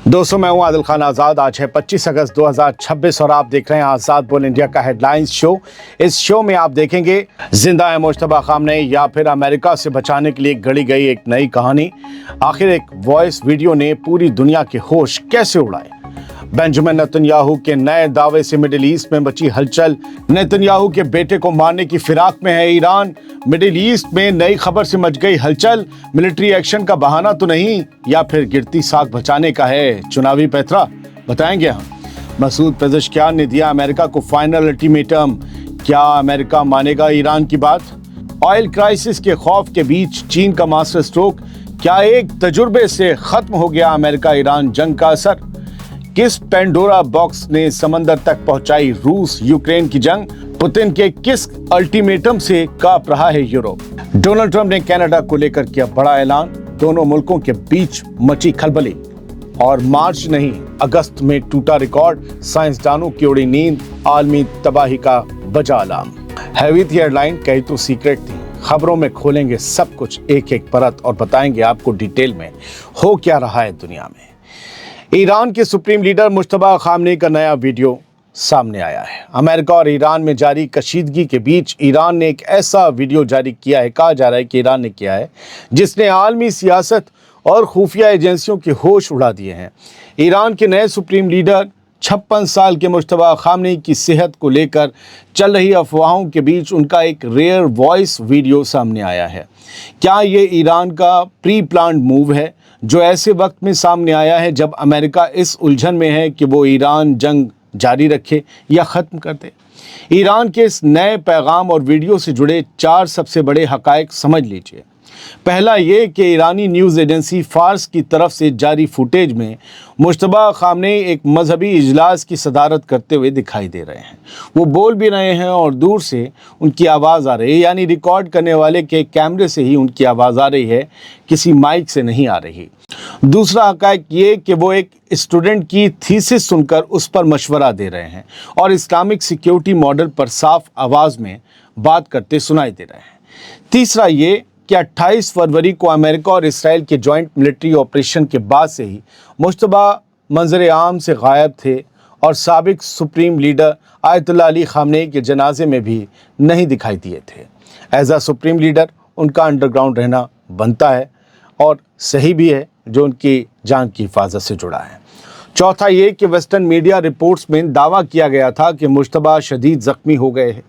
दोस्तों, मैं हूं आदिल खान आज़ाद। आज है 25 अगस्त 2026 और आप देख रहे हैं आज़ाद बोल इंडिया का हेडलाइंस शो। इस शो में आप देखेंगे जिंदा है मुश्तबा खामनेई या फिर अमेरिका से बचाने के लिए गढ़ी गई एक नई कहानी। आखिर एक वॉइस वीडियो ने पूरी दुनिया के होश कैसे उड़ाए। बेंजामिन नेतन्याहू के नए दावे से मिडिल ईस्ट में मची हलचल। नेतन्याहू के बेटे को मारने की फिराक में है ईरान। मिडिल ईस्ट में नई खबर से मच गई हलचल। मिलिट्री एक्शन का बहाना तो नहीं, या फिर गिरती साख बचाने का है चुनावी पैतरा, बताएंगे हम। मसूद पेज़ेश्कियान ने दिया अमेरिका को फाइनल अल्टीमेटम। क्या अमेरिका मानेगा ईरान की बात? ऑयल क्राइसिस के खौफ के बीच चीन का मास्टर स्ट्रोक। क्या एक तजुर्बे से खत्म हो गया अमेरिका ईरान जंग का असर? किस पेंडोरा बॉक्स ने समंदर तक पहुंचाई रूस यूक्रेन की जंग? पुतिन के किस अल्टीमेटम से कांप रहा है यूरोप? डोनाल्ड ट्रंप ने कनाडा को लेकर किया बड़ा ऐलान। दोनों मुल्कों के बीच मची खलबली। और मार्च नहीं, अगस्त में टूटा रिकॉर्ड। साइंसदानों की उड़ी नींद, आलमी तबाही का बजा अलार्म। हैवी थी हेडलाइन, कही तो सीक्रेट थी। खबरों में खोलेंगे सब कुछ, एक एक परत, और बताएंगे आपको डिटेल में हो क्या रहा है दुनिया में। ईरान के सुप्रीम लीडर मुश्तबा खामनेई का नया वीडियो सामने आया है। अमेरिका और ईरान में जारी कशीदगी के बीच ईरान ने एक ऐसा वीडियो जारी किया है, कहा जा रहा है कि ईरान ने किया है, जिसने आलमी सियासत और खुफिया एजेंसियों के होश उड़ा दिए हैं। ईरान के नए सुप्रीम लीडर 56 साल के मुश्तबा खामनेई की सेहत को लेकर चल रही अफवाहों के बीच उनका एक रेयर वॉइस वीडियो सामने आया है। क्या ये ईरान का प्री प्लान्ड मूव है, जो ऐसे वक्त में सामने आया है जब अमेरिका इस उलझन में है कि वो ईरान जंग जारी रखे या ख़त्म कर दे? ईरान के इस नए पैगाम और वीडियो से जुड़े 4 सबसे बड़े हक़ाइक़ समझ लीजिए। पहला ये कि ईरानी न्यूज़ एजेंसी फार्स की तरफ से जारी फुटेज में मुश्तबा खामनेई एक मजहबी इजलास की सदारत करते हुए दिखाई दे रहे हैं। वो बोल भी रहे हैं और दूर से उनकी आवाज़ आ रही है, यानी रिकॉर्ड करने वाले के कैमरे से ही उनकी आवाज़ आ रही है, किसी माइक से नहीं आ रही। दूसरा हक़ाइक़ ये कि वो एक स्टूडेंट की थीसिस सुनकर उस पर मशवरा दे रहे हैं और इस्लामिक सिक्योरिटी मॉडल पर साफ आवाज़ में बात करते सुनाई दे रहे हैं। तीसरा ये कि 28 फरवरी को अमेरिका और इसराइल के जॉइंट मिलिट्री ऑपरेशन के बाद से ही मुश्तबा मंजर आम से गायब थे और साबिक supreme leader Ayatollah Ali Khamenei के जनाजे में भी नहीं दिखाई दिए थे। एज आ सुप्रीम लीडर उनका अंडरग्राउंड रहना बनता है और सही भी है, जो उनकी जान की हिफाजत से जुड़ा है। चौथा ये कि वेस्टर्न मीडिया रिपोर्ट्स में दावा किया गया था कि मुश्तबा शदीद ज़ख्मी हो गए हैं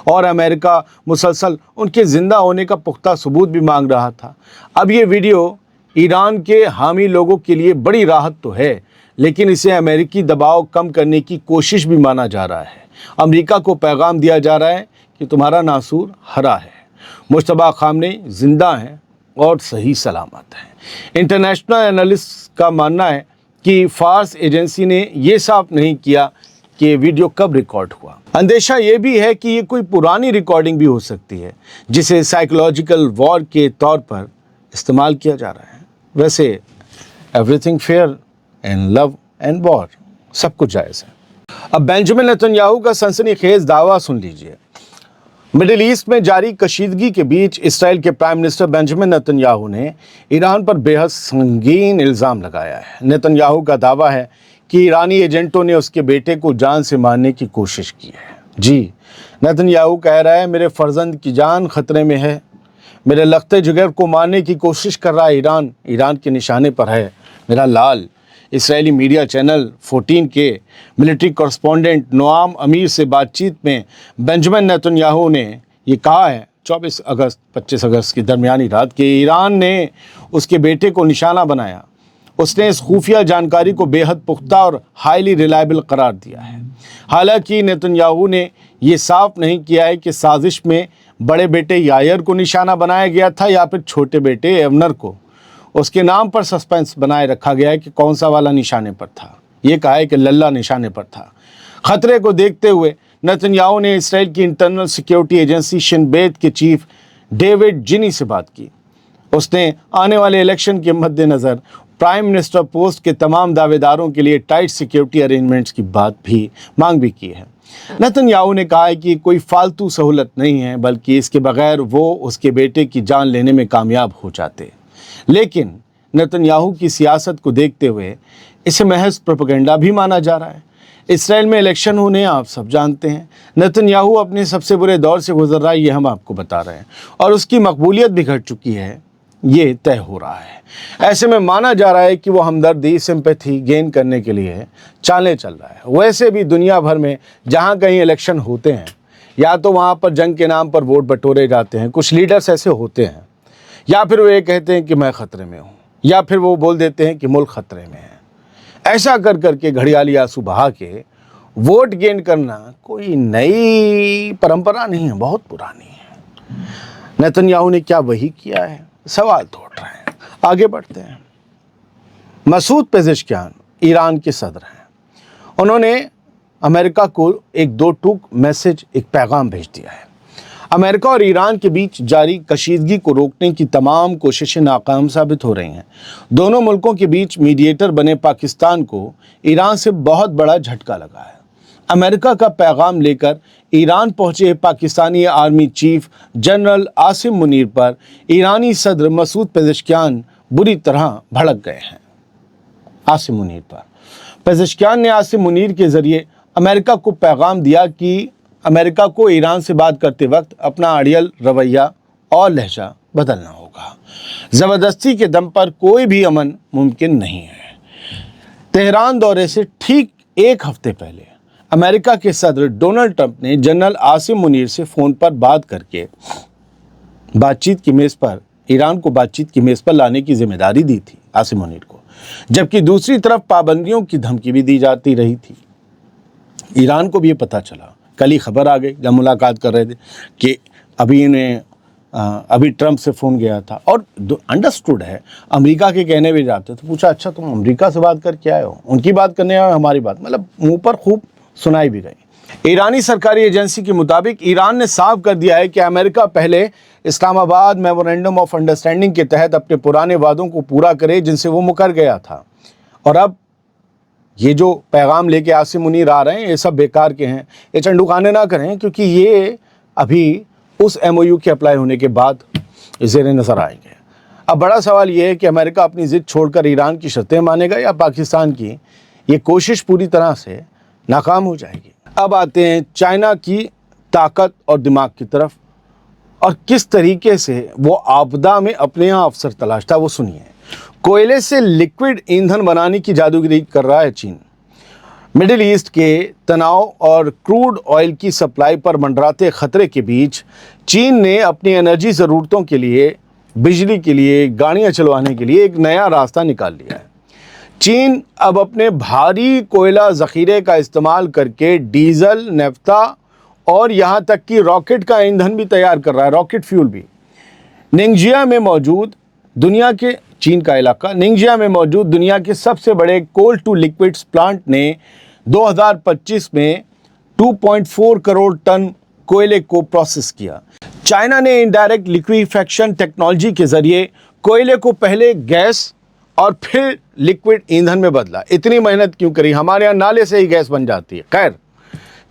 और अमेरिका मुसलसल उनके ज़िंदा होने का पुख्ता सबूत भी मांग रहा था। अब ये वीडियो ईरान के हामी लोगों के लिए बड़ी राहत तो है, लेकिन इसे अमेरिकी दबाव कम करने की कोशिश भी माना जा रहा है। अमेरिका को पैगाम दिया जा रहा है कि तुम्हारा नासूर हरा है, मुश्तबा खामनेई जिंदा हैं और सही सलामत है। इंटरनेशनल एनालिस्ट का मानना है कि फार्स एजेंसी ने ये साफ नहीं किया कि वीडियो कब रिकॉर्ड हुआ। अंदेशा ये भी है कि ये कोई पुरानी रिकॉर्डिंग भी हो सकती है, जिसे साइकोलॉजिकल वॉर के तौर पर इस्तेमाल किया जा रहा है। वैसे everything fair in love and war, सब कुछ जायज़ है। अब बेंजामिन नेतन्याहू का सनसनीखेज दावा सुन लीजिए। मिडिल ईस्ट में जारी कशीदगी के बीच इसराइल के प्राइम मिनिस्टर बेंजामिन नेतन्याहू ने ईरान पर बेहद संगीन इल्ज़ाम लगाया है। नेतन्याहू का दावा है कि ईरानी एजेंटों ने उसके बेटे को जान से मारने की कोशिश की है। जी, नेतन्याहू कह रहा है, मेरे फर्जंद की जान खतरे में है, मेरे लख्ते जिगर को मारने की कोशिश कर रहा है ईरान, ईरान के निशाने पर है मेरा लाल। इसराइली मीडिया चैनल 14 के मिलिट्री कॉरेस्पॉन्डेंट नोआम अमीर से बातचीत में बेंजामिन नेतन्याहू ने ये कहा है 24 अगस्त 25 अगस्त की दरमियानी रात के ईरान ने उसके बेटे को निशाना बनाया। उसने इस खुफिया जानकारी को बेहद पुख्ता और हाईली रिलायबल करार दिया है। हालांकि नेतन्याहू ने ये साफ नहीं किया है कि साजिश में बड़े बेटे यायर को निशाना बनाया गया था या फिर छोटे बेटे एवनर को। उसके नाम पर सस्पेंस बनाए रखा गया है कि कौन सा वाला निशाने पर था। ये कहा है कि लल्ला निशाने पर था। खतरे को देखते हुए नेतन्याहू ने इसराइल की इंटरनल सिक्योरिटी एजेंसी शिन बेत के चीफ डेविड जिनी से बात की। उसने आने वाले इलेक्शन के मद्देनज़र प्राइम मिनिस्टर पोस्ट के तमाम दावेदारों के लिए टाइट सिक्योरिटी अरेंजमेंट्स की मांग भी की है। नेतन्याहू ने कहा है कि कोई फालतू सहूलत नहीं है, बल्कि इसके बगैर वो उसके बेटे की जान लेने में कामयाब हो जाते। लेकिन नेतन्याहू की सियासत को देखते हुए इसे महज प्रोपेगेंडा भी माना जा रहा है। इसराइल में इलेक्शन होने आप सब जानते हैं। नेतन्याहू अपने सबसे बुरे दौर से गुजर रहा है, ये हम आपको बता रहे हैं, और उसकी मकबूलियत भी घट चुकी है, ये तय हो रहा है। ऐसे में माना जा रहा है कि वो हमदर्दी, सिंपैथी गेन करने के लिए चालें चल रहा है। वैसे भी दुनिया भर में जहाँ कहीं इलेक्शन होते हैं, या तो वहाँ पर जंग के नाम पर वोट बटोरे जाते हैं। कुछ लीडर्स ऐसे होते हैं, या फिर वो ये कहते हैं कि मैं ख़तरे में हूँ, या फिर वो बोल देते हैं कि मुल्क ख़तरे में है। ऐसा कर करके घड़ियाली आंसू बहा के वोट गेन करना कोई नई परंपरा नहीं है, बहुत पुरानी है। नेतन्याहू ने क्या वही किया है? सवाल तो उठ रहे हैं। आगे बढ़ते हैं। मसूद पेज़ेश्कियान ईरान के सदर हैं। उन्होंने अमेरिका को एक दो टूक मैसेज, एक पैगाम भेज दिया है। अमेरिका और ईरान के बीच जारी कशीदगी को रोकने की तमाम कोशिशें नाकाम साबित हो रही हैं। दोनों मुल्कों के बीच मीडिएटर बने पाकिस्तान को ईरान से बहुत बड़ा झटका लगा है। अमेरिका का पैगाम लेकर ईरान पहुंचे Pakistani army chief general Asim Munir पर ईरानी सदर मसूद पेज़ेश्कियान बुरी तरह भड़क गए हैं। आसिम मुनीर पर पेज़ेश्कियान ने आसिम मुनीर के ज़रिए अमेरिका को पैगाम दिया कि अमेरिका को ईरान से बात करते वक्त अपना अड़ियल रवैया और लहजा बदलना होगा। ज़बरदस्ती के दम पर कोई भी अमन मुमकिन नहीं है। तेहरान दौरे से ठीक एक हफ्ते पहले अमेरिका के सदर डोनाल्ड ट्रंप ने जनरल आसिम मुनीर से फ़ोन पर बात करके बातचीत की मेज़ पर ईरान को बातचीत की मेज़ पर लाने की जिम्मेदारी दी थी आसिम मुनीर को, जबकि दूसरी तरफ पाबंदियों की धमकी भी दी जाती रही थी। ईरान को भी ये पता चला, कल ही खबर आ गई जब मुलाकात कर रहे थे कि अभी ट्रंप से फ़ोन गया था, और अंडरस्टूड है, अमेरिका के कहने भी जाते तो पूछा अच्छा तुम अमेरिका से बात करके आए हो, उनकी बात करने आए हो, हमारी बात, मतलब मुंह पर खूब सुनाई भी गई। ईरानी सरकारी एजेंसी के मुताबिक ईरान ने साफ कर दिया है कि अमेरिका पहले इस्लामाबाद मेमोरेंडम ऑफ अंडरस्टैंडिंग के तहत अपने पुराने वादों को पूरा करे जिनसे वो मुकर गया था, और अब ये जो पैगाम लेके आसिम मुनीर आ रहे हैं ये सब बेकार के हैं। ये चंडूखाने ना करें, क्योंकि ये अभी उस MOU के अप्लाई होने के बाद ज़ेर नज़र आएंगे। अब बड़ा सवाल ये है कि अमेरिका अपनी ज़िद छोड़कर ईरान की शर्तें मानेगा या पाकिस्तान की ये कोशिश पूरी तरह से नाकाम हो जाएगी। अब आते हैं चाइना की ताकत और दिमाग की तरफ, और किस तरीके से वो आपदा में अपने यहाँ अवसर तलाशता, वो सुनिए। कोयले से लिक्विड ईंधन बनाने की जादूगरी कर रहा है चीन। मिडिल ईस्ट के तनाव और क्रूड ऑयल की सप्लाई पर मंडराते खतरे के बीच चीन ने अपनी एनर्जी ज़रूरतों के लिए, बिजली के लिए, गाड़ियाँ चलवाने के लिए एक नया रास्ता निकाल लिया है। चीन अब अपने भारी कोयला ज़ख़ीरे का इस्तेमाल करके डीजल, नेफ्ता और यहाँ तक कि रॉकेट का ईंधन भी तैयार कर रहा है, रॉकेट फ्यूल भी। निंगजिया में मौजूद चीन का इलाका निंगजिया में मौजूद दुनिया के सबसे बड़े कोल टू लिक्विड्स प्लांट ने 2025 में 2.4 करोड़ टन कोयले को प्रोसेस किया। चाइना ने इनडायरेक्ट लिक्विफेक्शन टेक्नोलॉजी के ज़रिए कोयले को पहले गैस और फिर लिक्विड ईंधन में बदला। इतनी मेहनत क्यों करी? हमारे यहाँ नाले से ही गैस बन जाती है। खैर,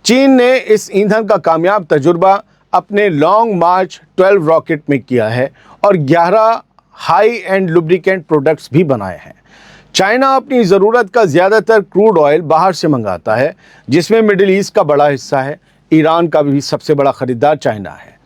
चीन ने इस ईंधन का कामयाब तजुर्बा अपने लॉन्ग मार्च 12 रॉकेट में किया है और 11 हाई एंड लुब्रिकेंट प्रोडक्ट्स भी बनाए हैं। चाइना अपनी ज़रूरत का ज़्यादातर क्रूड ऑयल बाहर से मंगाता है, जिसमें मिडिल ईस्ट का बड़ा हिस्सा है। ईरान का भी सबसे बड़ा ख़रीदार चाइना है।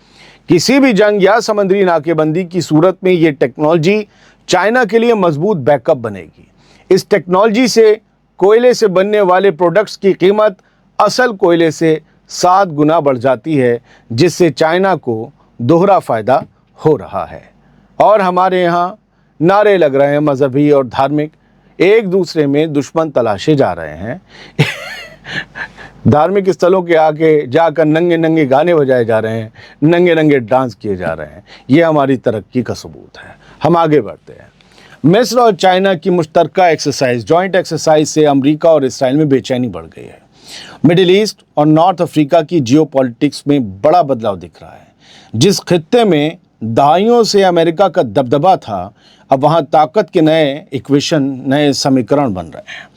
किसी भी जंग या समुद्री नाकेबंदी की सूरत में ये टेक्नोलॉजी चाइना के लिए मजबूत बैकअप बनेगी। इस टेक्नोलॉजी से कोयले से बनने वाले प्रोडक्ट्स की कीमत असल कोयले से 7 गुना बढ़ जाती है, जिससे चाइना को दोहरा फ़ायदा हो रहा है। और हमारे यहाँ नारे लग रहे हैं मजहबी और धार्मिक, एक दूसरे में दुश्मन तलाशे जा रहे हैं। धार्मिक स्थलों के आगे जाकर नंगे नंगे गाने बजाए जा रहे हैं, नंगे नंगे डांस किए जा रहे हैं। ये हमारी तरक्की का सबूत है। हम आगे बढ़ते हैं। मिस्र और चाइना की मुश्तरका एक्सरसाइज, जॉइंट एक्सरसाइज से अमेरिका और इसराइल में बेचैनी बढ़ गई है। मिडिल ईस्ट और नॉर्थ अफ्रीका की जियोपॉलिटिक्स में बड़ा बदलाव दिख रहा है। जिस खित्ते में दहाइयों से अमेरिका का दबदबा था, अब वहाँ ताकत के नए इक्वेशन, नए समीकरण बन रहे हैं।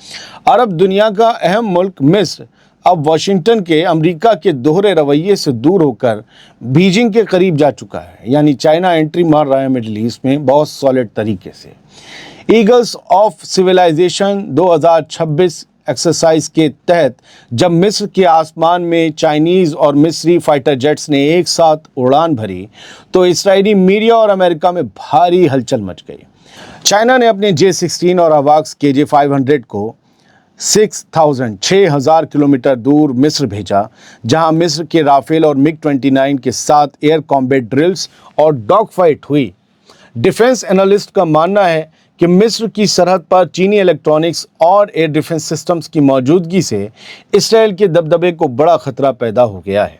अरब दुनिया का अहम मुल्क मिस्र अब वाशिंगटन के अमेरिका के दोहरे रवैये से दूर होकर बीजिंग के करीब जा चुका है। यानी चाइना एंट्री मार रहा है मिडिल ईस्ट में बहुत सॉलिड तरीके से। ईगल्स ऑफ सिविलाइजेशन 2026 एक्सरसाइज के तहत जब मिस्र के आसमान में चाइनीज़ और मिस्री फाइटर जेट्स ने एक साथ उड़ान भरी तो इस्राएली मीडिया और अमेरिका में भारी हलचल मच गई। चाइना ने अपने J-16 और अवाक्स KJ-500 को 6,000 किलोमीटर दूर मिस्र भेजा, जहां मिस्र के राफेल और MiG-29 के साथ एयर कॉम्बैट ड्रिल्स और डॉग फाइट हुई। डिफेंस एनालिस्ट का मानना है कि मिस्र की सरहद पर चीनी इलेक्ट्रॉनिक्स और एयर डिफेंस सिस्टम्स की मौजूदगी से इसराइल के दबदबे को बड़ा खतरा पैदा हो गया है।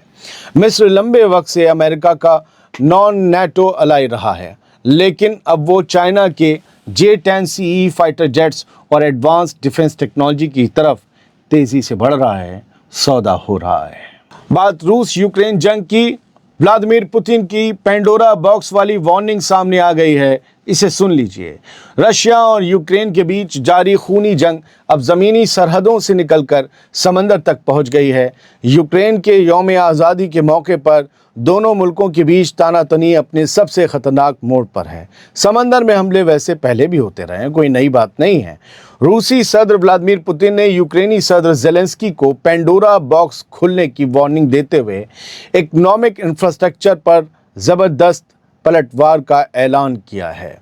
मिस्र लंबे वक्त से अमेरिका का नॉन नेटो अलाई रहा है, लेकिन अब वो चाइना के J-10CE फाइटर जेट्स और एडवांस डिफेंस टेक्नोलॉजी की तरफ तेजी से बढ़ रहा है, सौदा हो रहा है। बात रूस यूक्रेन जंग की। व्लादिमीर पुतिन की पेंडोरा बॉक्स वाली वार्निंग सामने आ गई है, इसे सुन लीजिए। रशिया और यूक्रेन के बीच जारी खूनी जंग अब ज़मीनी सरहदों से निकलकर समंदर तक पहुंच गई है। यूक्रेन के यौम आज़ादी के मौके पर दोनों मुल्कों के बीच तानातनी अपने सबसे ख़तरनाक मोड़ पर है। समंदर में हमले वैसे पहले भी होते रहे हैं, कोई नई बात नहीं है। रूसी सदर व्लादिमीर पुतिन ने यूक्रेनी सदर ज़ेलेंस्की को पेंडोरा बॉक्स खुलने की वार्निंग देते हुए इकोनॉमिक इंफ्रास्ट्रक्चर पर ज़बरदस्त पलटवार का ऐलान किया है।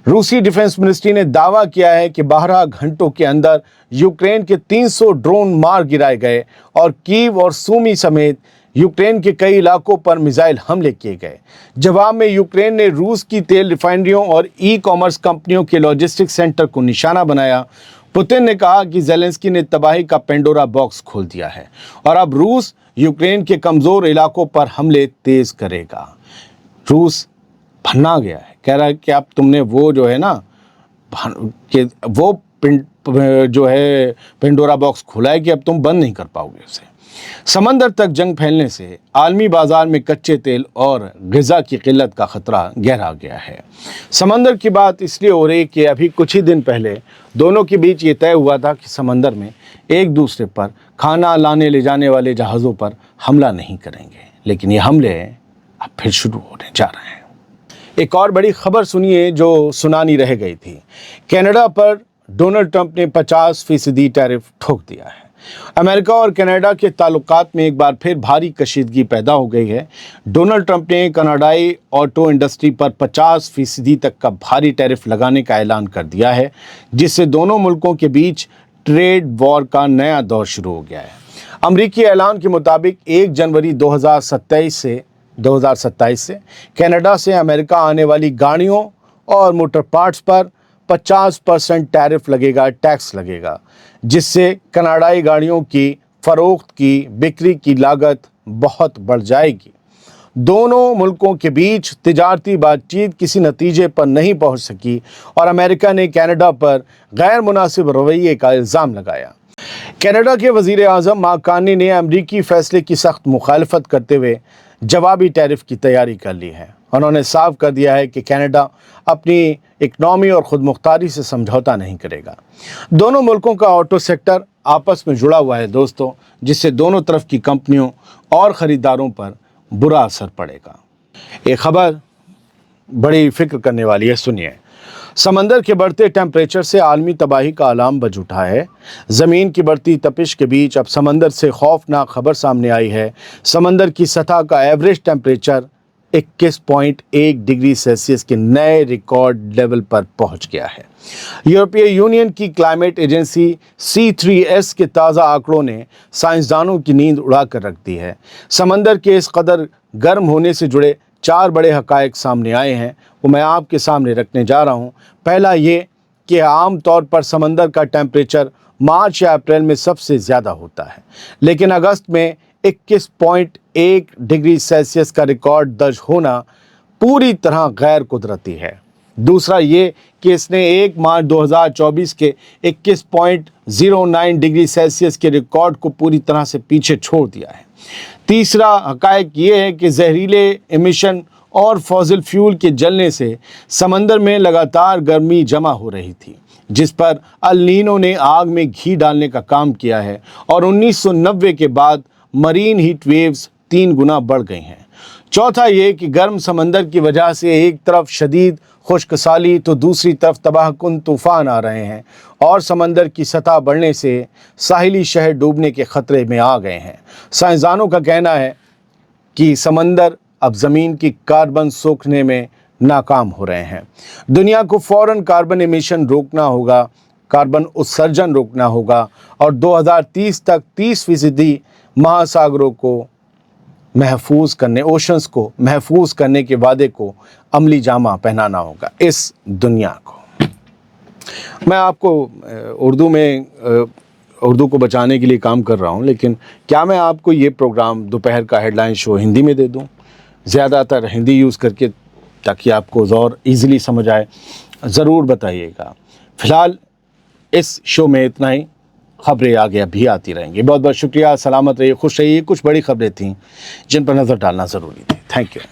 रूसी डिफेंस मिनिस्ट्री ने दावा किया है कि 12 घंटों के अंदर यूक्रेन के 300 ड्रोन मार गिराए गए और कीव और सूमी समेत यूक्रेन के कई इलाकों पर मिसाइल हमले किए गए। जवाब में यूक्रेन ने रूस की तेल रिफाइनरियों और ई-कॉमर्स कंपनियों के लॉजिस्टिक सेंटर को निशाना बनाया। पुतिन ने कहा कि ज़ेलेंस्की ने तबाही का पेंडोरा बॉक्स खोल दिया है और अब रूस यूक्रेन के कमज़ोर इलाकों पर हमले तेज़ करेगा। रूस भन्ना गया है, कह रहा है कि अब तुमने वो जो है ना कि वो जो है पेंडोरा बॉक्स खुला है कि अब तुम बंद नहीं कर पाओगे उसे। समंदर तक जंग फैलने से आलमी बाजार में कच्चे तेल और ग़िज़ा की किल्लत का ख़तरा गहरा गया है। समंदर की बात इसलिए हो रही कि अभी कुछ ही दिन पहले दोनों के बीच ये तय हुआ था कि समंदर में एक दूसरे पर खाना लाने ले जाने वाले जहाज़ों पर हमला नहीं करेंगे, लेकिन ये हमले अब फिर शुरू होने जा रहे हैं। एक और बड़ी खबर सुनिए जो सुनानी रह गई थी। कनाडा पर डोनाल्ड ट्रंप ने 50% टैरिफ ठोक दिया है। अमेरिका और कनाडा के ताल्लुकात में एक बार फिर भारी कशीदगी पैदा हो गई है। डोनाल्ड ट्रंप ने कनाडाई ऑटो इंडस्ट्री पर 50% तक का भारी टैरिफ लगाने का ऐलान कर दिया है, जिससे दोनों मुल्कों के बीच ट्रेड वॉर का नया दौर शुरू हो गया है। अमरीकी ऐलान के मुताबिक 1 जनवरी 2027 से कनाडा से अमेरिका आने वाली गाड़ियों और मोटर पार्ट्स पर 50% टैरिफ लगेगा, टैक्स लगेगा, जिससे कनाडाई गाड़ियों की फ़रोख्त की बिक्री की लागत बहुत बढ़ जाएगी। दोनों मुल्कों के बीच तिजारती बातचीत किसी नतीजे पर नहीं पहुंच सकी और अमेरिका ने कनाडा पर गैर मुनासिब रवैये का इल्ज़ाम लगाया। कनाडा के वज़ीर आज़म मार्क कार्नी ने अमरीकी फ़ैसले की सख्त मुखालफत करते हुए जवाबी टैरिफ की तैयारी कर ली है। उन्होंने साफ कर दिया है कि कनाडा अपनी इकनॉमी और ख़ुद मुख्तारी से समझौता नहीं करेगा। दोनों मुल्कों का ऑटो सेक्टर आपस में जुड़ा हुआ है दोस्तों, जिससे दोनों तरफ की कंपनियों और ख़रीदारों पर बुरा असर पड़ेगा। एक ख़बर बड़ी फ़िक्र करने वाली है, सुनिए। समंदर के बढ़ते टेम्परेचर से आलमी तबाही का अलार्म बज उठा है। ज़मीन की बढ़ती तपिश के बीच अब समंदर से खौफनाक खबर सामने आई है। समंदर की सतह का एवरेज टेम्परेचर 21.1 डिग्री सेल्सियस के नए रिकॉर्ड लेवल पर पहुंच गया है। यूरोपीय यूनियन की क्लाइमेट एजेंसी C3S के ताज़ा आंकड़ों ने साइंसदानों की नींद उड़ा कर रख दी है। समंदर के इस कदर गर्म होने से जुड़े 4 बड़े हक़ाइक़ सामने आए हैं, वो मैं आपके सामने रखने जा रहा हूँ। पहला ये कि आम तौर पर समंदर का टेम्परेचर मार्च या अप्रैल में सबसे ज़्यादा होता है, लेकिन अगस्त में 21.1 डिग्री सेल्सियस का रिकॉर्ड दर्ज होना पूरी तरह गैर कुदरती है। दूसरा ये कि इसने 1 मार्च 2024 के 21.09 डिग्री सेल्सियस के रिकॉर्ड को पूरी तरह से पीछे छोड़ दिया है। तीसरा हक़ाइक़ ये है कि जहरीले एमिशन और फॉसिल फ्यूल के जलने से समंदर में लगातार गर्मी जमा हो रही थी, जिस पर अल नीनो ने आग में घी डालने का काम किया है और 1990 के बाद मरीन हीट वेव्स 3 गुना बढ़ गई हैं। चौथा ये कि गर्म समंदर की वजह से एक तरफ शदीद खुश्क साली तो दूसरी तरफ तबाह कुन तूफ़ान आ रहे हैं और समंदर की सतह बढ़ने से साहिली शहर डूबने के ख़तरे में आ गए हैं। साइंसदानों का कहना है कि समंदर अब ज़मीन की कार्बन सोखने में नाकाम हो रहे हैं। दुनिया को फ़ौरन कार्बन एमिशन रोकना होगा, कार्बन उत्सर्जन रोकना होगा और 2030 तक 30% महासागरों को महफूज करने, ओशंस को महफूज करने के वादे को अमली जामा पहनाना होगा इस दुनिया को। मैं आपको उर्दू को बचाने के लिए काम कर रहा हूँ, लेकिन क्या मैं आपको ये प्रोग्राम दोपहर का हेडलाइन शो हिंदी में दे दूँ, ज़्यादातर हिंदी यूज़ करके, ताकि आपको और ईज़िली समझ आए? ज़रूर बताइएगा। फ़िलहाल इस शो में इतना ही। खबरें आगे भी आती रहेंगी। बहुत बहुत शुक्रिया। सलामत रहिए, खुश रहिए। कुछ बड़ी खबरें थीं जिन पर नज़र डालना ज़रूरी थी। Thank you.